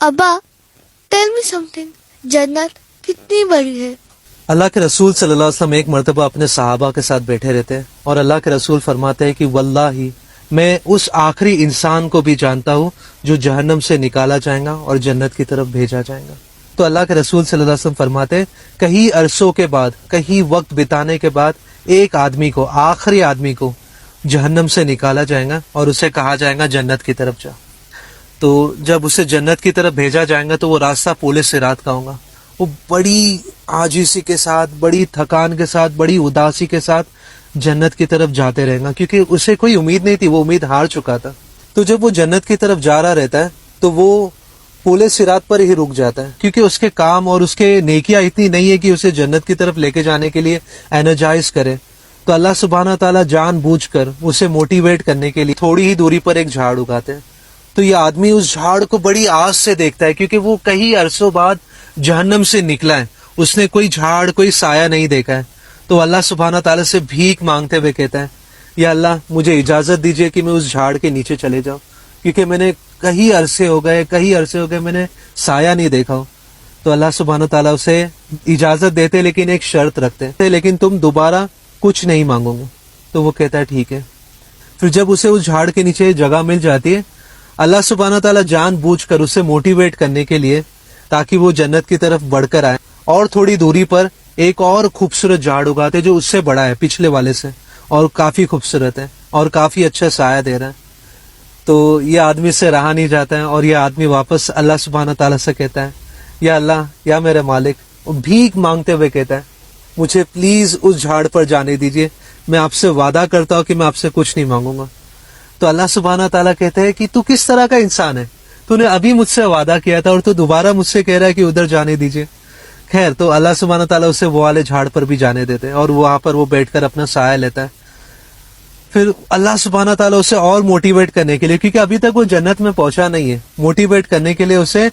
ابا tell me some thing, جنت کتنی بڑی ہے؟ اللہ کے رسول صلی اللہ علیہ وسلم ایک مرتبہ اپنے صحابہ کے ساتھ بیٹھے رہتے ہیں اور اللہ کے رسول فرماتے ہیں کہ واللہ میں اس آخری انسان کو بھی جانتا ہوں جو جہنم سے نکالا جائے گا اور جنت کی طرف بھیجا جائے گا۔ تو اللہ کے رسول صلی اللہ علیہ وسلم فرماتے ہیں کئی عرصوں کے بعد، کئی وقت بتانے کے بعد ایک آدمی کو، آخری آدمی کو جہنم سے نکالا جائے گا اور اسے کہا جائے گا جنت کی طرف جا۔ تو جب اسے جنت کی طرف بھیجا جائے گا تو وہ راستہ پول صراط کا ہوگا۔ وہ بڑی عاجزی کے ساتھ، بڑی تھکان کے ساتھ، بڑی اداسی کے ساتھ جنت کی طرف جاتے رہے گا، کیونکہ اسے کوئی امید نہیں تھی، وہ امید ہار چکا تھا۔ تو جب وہ جنت کی طرف جا رہا رہتا ہے تو وہ پول صراط پر ہی رک جاتا ہے، کیونکہ اس کے کام اور اس کے نیکیاں اتنی نہیں ہے کہ اسے جنت کی طرف لے کے جانے کے لیے انرجائز کرے۔ تو اللہ سبحانہ تعالیٰ جان بوجھ کر اسے موٹیویٹ کرنے کے لیے تھوڑی ہی دوری پر ایک جھاڑ اگاتے ہیں۔ تو یہ آدمی اس جھاڑ کو بڑی آس سے دیکھتا ہے، کیونکہ وہ کئی عرصوں بعد جہنم سے نکلا ہے، اس نے کوئی جھاڑ، کوئی سایہ نہیں دیکھا ہے۔ تو اللہ سبحانہ تعالیٰ سے بھیک مانگتے ہوئے کہتا ہے یا اللہ مجھے اجازت دیجئے کہ میں اس جھاڑ کے نیچے چلے جاؤں، کیونکہ میں نے کئی عرصے ہو گئے میں نے سایہ نہیں دیکھا ہوں۔ تو اللہ سبحانہ تعالیٰ اسے اجازت دیتے، لیکن ایک شرط رکھتے، لیکن تم دوبارہ کچھ نہیں مانگو گے۔ تو وہ کہتا ہے ٹھیک ہے۔ پھر جب اسے اس جھاڑ کے نیچے جگہ مل جاتی ہے، اللہ سبحانہ تعالیٰ جان بوجھ کر اسے موٹیویٹ کرنے کے لیے تاکہ وہ جنت کی طرف بڑھ کر آئے، اور تھوڑی دوری پر ایک اور خوبصورت جھاڑ اگاتے جو اس سے بڑا ہے پچھلے والے سے، اور کافی خوبصورت ہے اور کافی اچھا سایہ دے رہا ہے۔ تو یہ آدمی سے رہا نہیں جاتا ہے اور یہ آدمی واپس اللہ سبحانہ تعالیٰ سے کہتا ہے یا اللہ، یا میرے مالک، بھیک مانگتے ہوئے کہتا ہے مجھے پلیز اس جھاڑ پر جانے دیجیے، میں آپ سے وعدہ کرتا ہوں کہ میں آپ سے کچھ نہیں مانگوں گا۔ تو اللہ سبحانہ تعالیٰ کہتے ہیں کہ تو کس طرح کا انسان ہے، تو نے ابھی مجھ سے وعدہ کیا تھا اور تو دوبارہ مجھ سے کہہ رہا ہے کہ ادھر جانے دیجیے۔ خیر، تو اللہ سبحانہ تعالیٰ اسے وہ والے جھاڑ پر بھی جانے دیتے ہیں اور وہاں پر وہ بیٹھ کر اپنا سایہ لیتا ہے۔ پھر اللہ سبحانہ تعالیٰ اسے اور موٹیویٹ کرنے کے لیے، کیونکہ ابھی تک وہ جنت میں پہنچا نہیں ہے، موٹیویٹ کرنے کے لیے اسے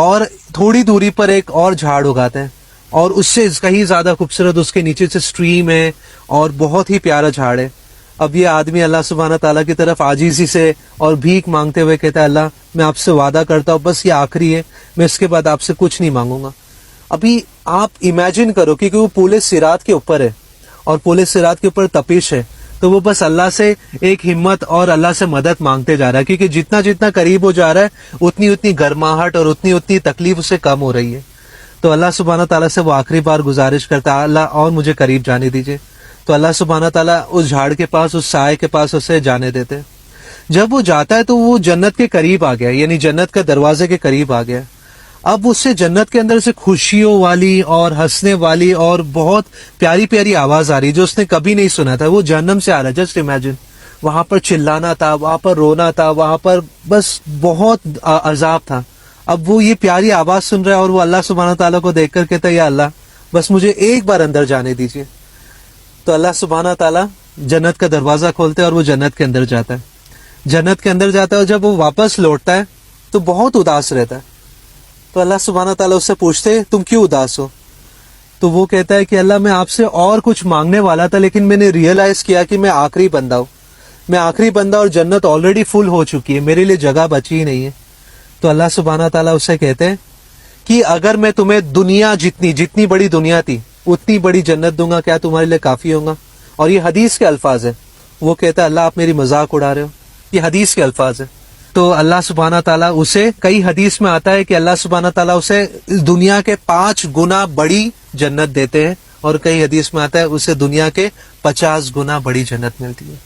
اور تھوڑی دوری پر ایک اور جھاڑ اگاتے ہیں، اور اس سے کہیں زیادہ خوبصورت اس کے نیچے سے سٹریم ہے اور بہت ہی پیارا جھاڑ ہے۔ اب یہ آدمی اللہ سبحانہ تعالیٰ کی طرف عاجزی سے اور بھیک مانگتے ہوئے کہتا ہے اللہ میں آپ سے وعدہ کرتا ہوں بس یہ آخری ہے، میں اس کے بعد آپ سے کچھ نہیں مانگوں گا۔ ابھی آپ امیجن کرو، کیونکہ وہ پول صراط کے اوپر ہے اور پول صراط کے اوپر تپش ہے، تو وہ بس اللہ سے ایک ہمت اور اللہ سے مدد مانگتے جا رہا ہے، کیونکہ جتنا جتنا قریب ہو جا رہا ہے اتنی اتنی گرماہٹ اور اتنی تکلیف اسے کم ہو رہی ہے۔ تو اللہ سبحانہ تعالیٰ سے وہ آخری بار گزارش کرتا ہے اللہ اور مجھے قریب جانے دیجیے۔ تو اللہ سبحانہ تعالیٰ اس جھاڑ کے پاس، اس سائے کے پاس اسے جانے دیتے۔ جب وہ جاتا ہے تو وہ جنت کے قریب آ گیا، یعنی جنت کا دروازے کے قریب آ گیا۔ اب اس سے جنت کے اندر سے خوشیوں والی اور ہنسنے والی اور بہت پیاری پیاری آواز آ رہی جو اس نے کبھی نہیں سنا تھا۔ وہ جہنم سے آ رہا ہے، جسٹ امیجن، وہاں پر چلانا تھا، وہاں پر رونا تھا، وہاں پر بس بہت عذاب تھا۔ اب وہ یہ پیاری آواز سن رہا ہے اور وہ اللہ سبحانہ تعالیٰ کو دیکھ کر کہتا ہے یا اللہ بس مجھے ایک بار اندر جانے دیجیے۔ تو اللہ سبحانہ تعالیٰ جنت کا دروازہ کھولتے اور وہ جنت کے اندر جاتا ہے۔ جنت کے اندر جاتا ہے اور جب وہ واپس لوٹتا ہے تو بہت اداس رہتا ہے۔ تو اللہ سبحانہ تعالیٰ اس سے پوچھتے تم کیوں اداس ہو؟ تو وہ کہتا ہے کہ اللہ میں آپ سے اور کچھ مانگنے والا تھا، لیکن میں نے ریئلائز کیا کہ میں آخری بندہ ہوں، میں آخری بندہ اور جنت آلریڈی فل ہو چکی ہے، میرے لیے جگہ بچی ہی نہیں ہے۔ تو اللہ سبحانہ تعالیٰ اسے کہتے ہیں کہ اگر میں تمہیں دنیا جتنی بڑی دنیا تھی اتنی بڑی جنت دوں گا، کیا تمہارے لیے کافی ہوگا؟ اور یہ حدیث کے الفاظ ہیں۔ وہ کہتا ہے اللہ آپ میری مذاق اڑا رہے ہو، یہ حدیث کے الفاظ ہیں۔ تو اللہ سبحانہ تعالیٰ اسے، کئی حدیث میں آتا ہے کہ اللہ سبحانہ تعالیٰ اسے اس دنیا کے 5 گنا بڑی جنت دیتے ہیں، اور کئی حدیث میں آتا ہے اسے دنیا کے 50 گنا بڑی جنت ملتی ہے۔